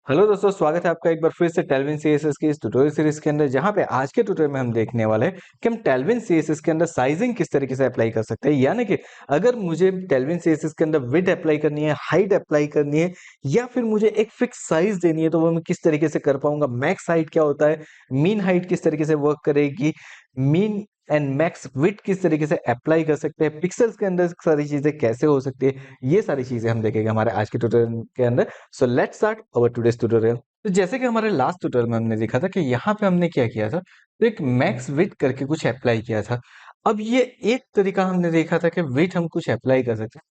Hello दोस्तों, स्वागत है आपका एक बार फिर से टेलविन सीएसएस की इस ट्यूटोरियल सीरीज के अंदर, जहां पे आज के ट्यूटोरियल में हम देखने वाले हैं कि हम टेलविन सीएसएस के अंदर साइजिंग किस तरीके से अप्लाई कर सकते हैं। यानी कि अगर मुझे टेलविन सीएसएस के अंदर विड्थ अप्लाई करनी है, हाइट अप्लाई करनी है, या फिर मुझे एक फिक्स साइज देनी है, तो वो मैं किस तरीके से कर पाऊंगा। मैक्स हाइट क्या होता है, मीन हाइट किस तरीके से वर्क करेगी, मीन एंड मैक्स विड्थ किस तरीके से अप्लाई कर सकते हैं, पिक्सल्स के अंदर सारी चीजें कैसे हो सकती है, ये सारी चीजें हम देखेंगे हमारे आज के ट्यूटोरियल के अंदर। So let's start our today's tutorial. तो जैसे कि हमारे लास्ट ट्यूटोरियल में हमने देखा था कि यहाँ पे हमने क्या किया था, तो एक मैक्स विड्थ करके कुछ अप्लाई किया था। अब ये एक तरीका हमने देखा था कि विड्थ हम कुछ अप्लाई कर सकते हैं।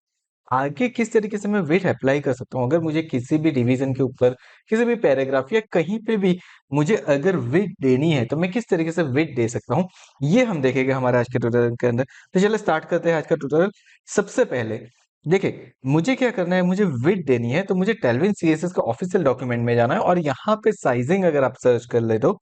आगे किस तरीके से मैं विड्थ अप्लाई कर सकता हूँ, अगर मुझे किसी भी डिवीजन के ऊपर, किसी भी पैराग्राफ या कहीं पे भी मुझे अगर विड्थ देनी है, तो मैं किस तरीके से विड्थ दे सकता हूँ, ये हम देखेंगे हमारे आज के ट्यूटोरियल के अंदर। तो चलिए स्टार्ट करते हैं आज का ट्यूटोरियल। सबसे पहले देखिए, मुझे क्या करना है, मुझे विड्थ देनी है, तो मुझे टेलविन सीएसएस का ऑफिशियल डॉक्यूमेंट में जाना है और यहाँ पे साइजिंग अगर आप सर्च कर ले तो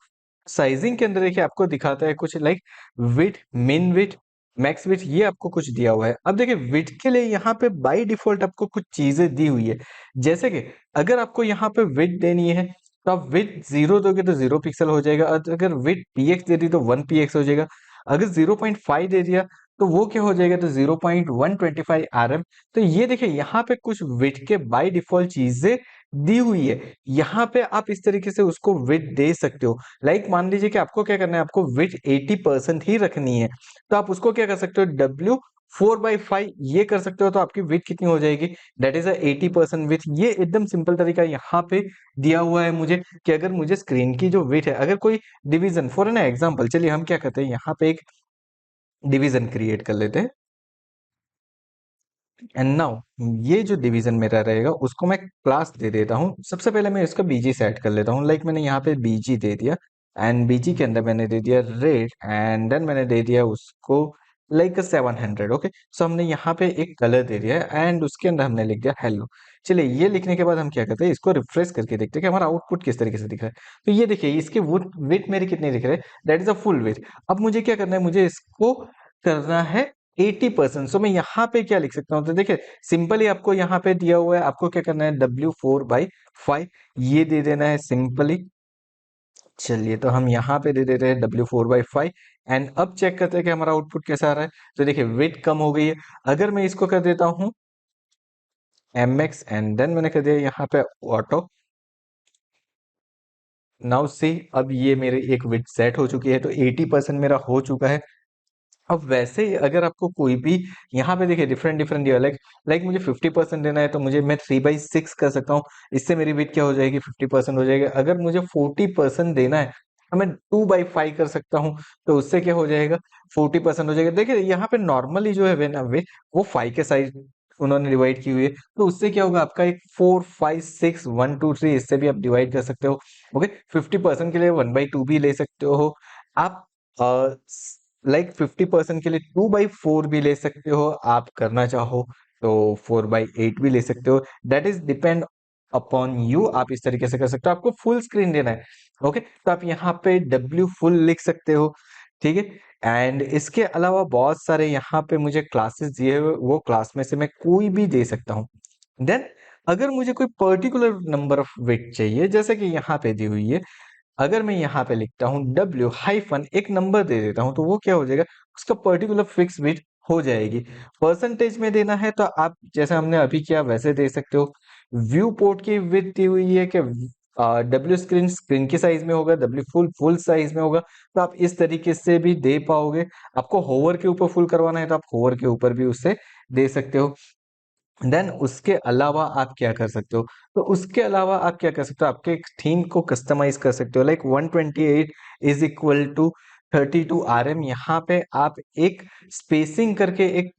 साइजिंग के अंदर देखिए आपको दिखाता है कुछ लाइक विड्थ, मिन विड्थ, मैक्स विड्थ, ये आपको कुछ दिया हुआ है। अब देखिए, विड्थ के लिए यहाँ पे बाय डिफॉल्ट आपको कुछ चीजें दी हुई है, जैसे कि अगर आपको यहाँ पे विड्थ देनी है, तो आप विड्थ 0 दोगे तो 0 पिक्सल हो जाएगा, अगर विड्थ px दे दी तो 1 px हो जाएगा, अगर 0.5 दे दिया तो वो क्या हो जाएगा, तो 0.125 rm। तो ये देखिए, यहाँ पे कुछ विड्थ के बाय डिफॉल्ट चीजें दी हुई है। यहाँ पे आप इस तरीके से उसको विड्थ दे सकते हो। मान लीजिए कि आपको क्या करना है, आपको विड्थ 80% ही रखनी है, तो आप उसको क्या कर सकते हो, W4/5 ये कर सकते हो, तो आपकी विड्थ कितनी हो जाएगी, दैट इज 80% विड्थ। ये एकदम सिंपल तरीका यहाँ पे दिया हुआ है मुझे, कि अगर मुझे स्क्रीन की जो विड्थ है, अगर कोई डिवीजन फॉर एन एग्जांपल, चलिए हम क्या करते हैं, यहाँ पे एक डिवीजन क्रिएट कर लेते हैं। एंड नाउ ये जो डिवीजन मेरा रहेगा, उसको मैं क्लास दे देता हूँ। सबसे पहले मैं इसका बीजी सेट कर लेता हूँ, मैंने यहाँ पे बीजी दे दिया, एंड बीजी के अंदर मैंने दे दिया रेड, एंड देन मैंने दे दिया उसको 700। ओके, सो हमने यहाँ पे एक कलर दे दिया है, एंड उसके अंदर हमने लिख दिया हेलो। चलिए, ये लिखने के बाद हम क्या करते हैं, इसको रिफ्रेश करके देखते हैं कि हमारा आउटपुट किस तरीके से दिख रहा है। तो ये देखिए, इसकी विड्थ मेरी कितनी दिख रही है, that is a full width. अब मुझे क्या करना है, मुझे इसको करना है 80%। सो मैं यहाँ पे क्या लिख सकता हूँ, तो देखिए सिंपली आपको यहाँ पे दिया हुआ है, आपको क्या करना है, W4/5 ये दे देना है सिंपली। चलिए, तो हम यहाँ पे दे देते हैं W4/5, एंड अब चेक करते हैं कि हमारा आउटपुट कैसा आ रहा है। तो देखिए, वेट कम हो गई है। अगर मैं इसको कर देता हूँ MX, एंड देन मैंने कर दिया यहाँ पे ऑटो, नाउ सी, अब ये मेरे एक विड सेट हो चुकी है, तो 80% मेरा हो चुका है। अब वैसे ही अगर आपको कोई भी यहाँ पे देखिए डिफरेंट डिफरेंट दिया, मुझे 50% देना है, तो मुझे मैं 3/6 कर सकता हूँ, इससे मेरी विड्थ क्या हो जाएगी, 50% हो जाएगा। अगर मुझे 40% देना है, तो मैं 2/5 कर सकता हूँ, तो उससे क्या हो जाएगा, 40% हो जाएगा। देखिए, यहाँ पे नॉर्मली जो है ना वे, वो 5 के साइज उन्होंने डिवाइड की हुई है, तो उससे क्या होगा, आपका एक 4 5 6 1 2 3, इससे भी आप डिवाइड कर सकते हो। ओके, 50% के लिए 1/2 भी ले सकते हो आप, 50% के लिए 2/4 भी ले सकते हो, आप करना चाहो तो 4/8 भी ले सकते हो, that is depend upon you. आप इस तरीके से कर सकते हो, आपको फुल स्क्रीन देना है। ओके, तो आप यहाँ पे W फुल लिख सकते हो, ठीक है। एंड इसके अलावा बहुत सारे यहाँ पे मुझे क्लासेस दिए हुए, वो क्लास में से मैं कोई भी दे सकता हूँ। देन अगर मुझे कोई पर्टिकुलर नंबर ऑफ वेट चाहिए, जैसे कि यहाँ पे दी हुई है, अगर मैं यहाँ पे लिखता हूँ W हाइफन एक नंबर दे देता हूँ, तो वो क्या हो जाएगा, उसका पर्टिकुलर फिक्स बिट हो जाएगी। परसेंटेज में देना है, तो आप जैसे हमने अभी किया वैसे दे सकते हो। व्यू पोर्ट की विड्थ दी हुई है कि W स्क्रीन स्क्रीन की साइज में होगा, W फुल फुल साइज में होगा, तो आप इस तरीके से भी दे पाओगे। आपको होवर के ऊपर फुल करवाना है, तो आप होवर के ऊपर भी उससे दे सकते हो। देन उसके अलावा आप क्या कर सकते हो, तो उसके अलावा आप क्या कर सकते हो, आपके थीम को कस्टमाइज कर सकते हो, 128 इज इक्वल टू 32 RM। यहाँ पे आप एक स्पेसिंग करके एक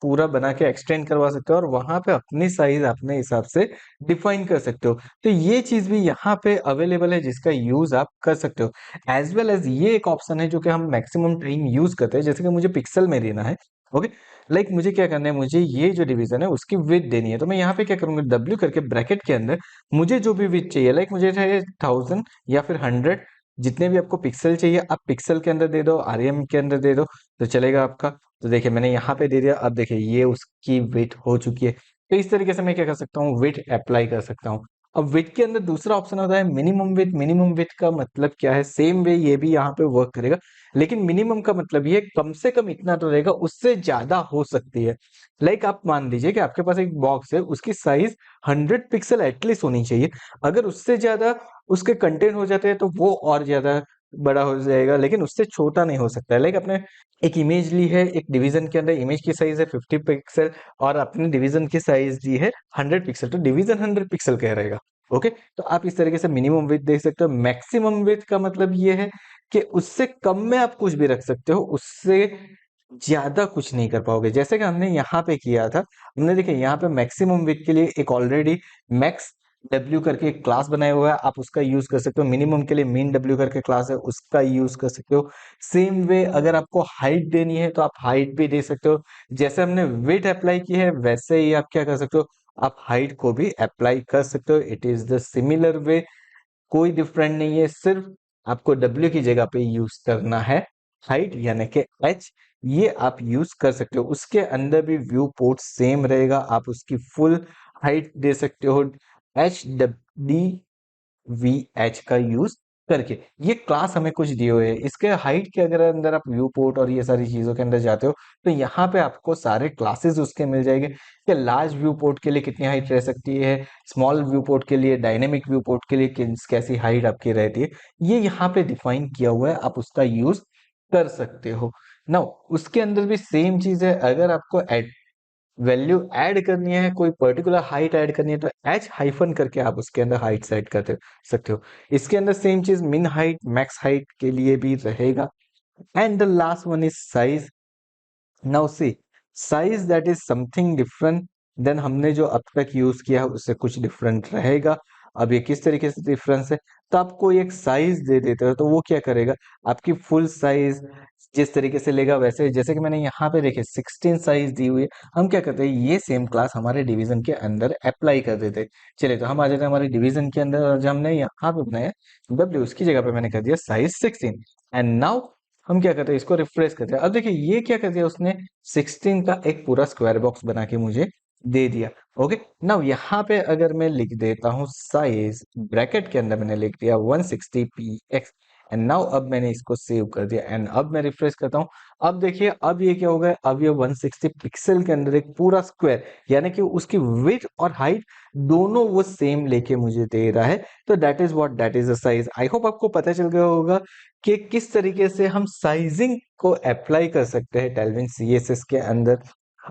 पूरा बना के एक्सटेंड करवा सकते हो, और वहां पे अपनी साइज अपने हिसाब से डिफाइन कर सकते हो। तो ये चीज भी यहाँ पे अवेलेबल है, जिसका यूज आप कर सकते हो। एज वेल एज ये एक ऑप्शन है जो कि हम मैक्सिमम टाइम यूज करते हैं, जैसे कि मुझे पिक्सल में देना है। ओके, मुझे क्या करना है, मुझे ये जो डिवीजन है उसकी विड्थ देनी है, तो मैं यहाँ पे क्या करूंगा, W करके ब्रैकेट के अंदर मुझे जो भी विड्थ चाहिए, मुझे चाहिए 1000 या फिर 100, जितने भी आपको पिक्सल चाहिए आप पिक्सल के अंदर दे दो, RM के अंदर दे दो, तो चलेगा आपका। तो देखिए, मैंने यहाँ पे दे दिया, अब देखिए ये उसकी विड्थ हो चुकी है। तो इस तरीके से मैं क्या कर सकता हूँ, विड्थ अप्लाई कर सकता हूँ। अब विथ के अंदर दूसरा ऑप्शन होता है मिनिमम विथ। मिनिमम विथ का मतलब क्या है, सेम वे ये भी यहाँ पे वर्क करेगा, लेकिन मिनिमम का मतलब ये कम से कम इतना तो रहेगा, उससे ज्यादा हो सकती है। लाइक आप मान लीजिए कि आपके पास एक बॉक्स है, उसकी साइज 100 पिक्सल एटलीस्ट होनी चाहिए। अगर उससे ज्यादा उसके कंटेंट हो जाते हैं तो वो और ज्यादा बड़ा हो जाएगा, लेकिन उससे छोटा नहीं हो सकता है। लाइक आपने एक इमेज ली है, एक डिवीजन के अंदर इमेज की साइज है 50 पिक्सल, और आपने डिवीजन की साइज दी है 100 पिक्सल, तो डिवीजन 100 पिक्सल कह रहेगा। ओके, तो आप इस तरीके से मिनिमम विड्थ देख सकते हो। मैक्सिमम विड्थ का मतलब ये है कि उससे कम में आप कुछ भी रख सकते हो, उससे ज्यादा कुछ नहीं कर पाओगे। जैसे कि हमने यहाँ पे किया था, हमने देखिए यहाँ पे मैक्सिमम विड्थ के लिए एक ऑलरेडी मैक्स डब्ल्यू करके एक क्लास बनाया हुआ है, आप उसका यूज कर सकते हो। मिनिमम के लिए मीन डब्ल्यू करके क्लास है, उसका यूज कर सकते हो। सेम वे अगर आपको हाइट देनी है तो आप हाइट भी दे सकते हो। जैसे हमने विड्थ अप्लाई की है वैसे ही आप क्या कर सकते हो, आप हाइट को भी अप्लाई कर सकते हो। It is the similar way, कोई डिफरेंट नहीं है, सिर्फ आपको W की जगह पे यूज करना है हाइट यानी कि H। ये आप यूज कर सकते हो। उसके अंदर भी व्यू पोर्ट सेम रहेगा, आप उसकी फुल हाइट दे सकते हो HWDVH का यूज करके। ये क्लास हमें कुछ दिए हुए है, इसके हाइट के अगर अंदर आप व्यू पोर्ट और ये सारी चीजों के अंदर जाते हो तो यहाँ पे आपको सारे क्लासेस उसके मिल जाएंगे कि लार्ज व्यू पोर्ट के लिए कितनी हाइट रह सकती है, स्मॉल व्यू पोर्ट के लिए, डायनेमिक व्यू पोर्ट के लिए कैसी हाइट आपकी रहती है, ये यहाँ पे डिफाइन किया हुआ है, आप उसका यूज कर सकते हो। नाउ उसके अंदर भी सेम चीज है, अगर आपको वैल्यू ऐड करनी है, कोई पर्टिकुलर हाइट ऐड करनी है तो एच हाइफन करके आप उसके अंदर हाइट सेट कर सकते हो। इसके अंदर सेम चीज मिन हाइट मैक्स हाइट के लिए भी रहेगा। And the last one is size. Now see, size that is something different then हमने जो अब तक यूज किया है उससे कुछ डिफरेंट रहेगा। अब ये किस तरीके से डिफरेंस है, तो आपको एक साइज दे देते हो तो वो क्या करेगा, आपकी फुल साइज जिस तरीके से लेगा वैसे, जैसे कि मैंने यहाँ पे देखे 16 साइज दी हुई है, हम क्या करते हैं ये सेम क्लास हमारे डिवीजन के अंदर अप्लाई कर देते हैं। चलिए तो हम आ जाते हैं हमारे डिवीजन के अंदर, और जो हमने यहाँ पे बनाया W उसकी जगह पे मैंने कर दिया साइज 16। एंड नाउ हम क्या करते हैं, इसको रिफ्रेश करते हैं। अब देखिए ये क्या कर दिया उसने, 16 का एक पूरा स्क्वायर बॉक्स बना के मुझे दे दिया। ओके, नाउ यहाँ पे अगर मैं लिख देता हूँ साइज, ब्रैकेट के अंदर मैंने लिख दिया 160px, एंड नाउ अब मैंने इसको सेव कर दिया एंड अब मैं रिफ्रेश करता हूँ। अब देखिए अब ये क्या होगा, अब ये 160 पिक्सल के अंदर एक पूरा स्क्वायर, यानी कि उसकी विड्थ और हाइट दोनों वो सेम लेके मुझे दे रहा है। तो that is what, that is a size. I hope आपको पता चल गया होगा कि किस तरीके से हम साइजिंग को अप्लाई कर सकते हैं टेलविन CSS के अंदर।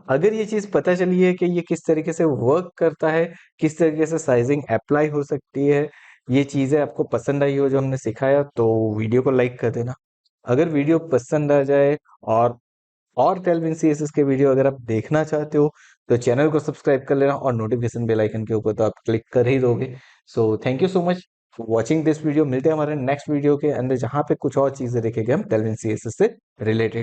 अगर ये चीज पता चली है कि ये किस तरीके से वर्क करता है, किस तरीके से साइजिंग अप्लाई हो सकती है, ये चीजें आपको पसंद आई हो जो हमने सिखाया, तो वीडियो को लाइक कर देना। अगर वीडियो पसंद आ जाए और टेलविन CSS के वीडियो अगर आप देखना चाहते हो तो चैनल को सब्सक्राइब कर लेना, और नोटिफिकेशन बेल आइकन के ऊपर तो आप क्लिक कर ही दोगे। So thank you so much for watching this video. मिलते हैं हमारे नेक्स्ट वीडियो के अंदर जहां पे कुछ और चीजें देखेंगे हम टेलविन CSS से रिलेटेड।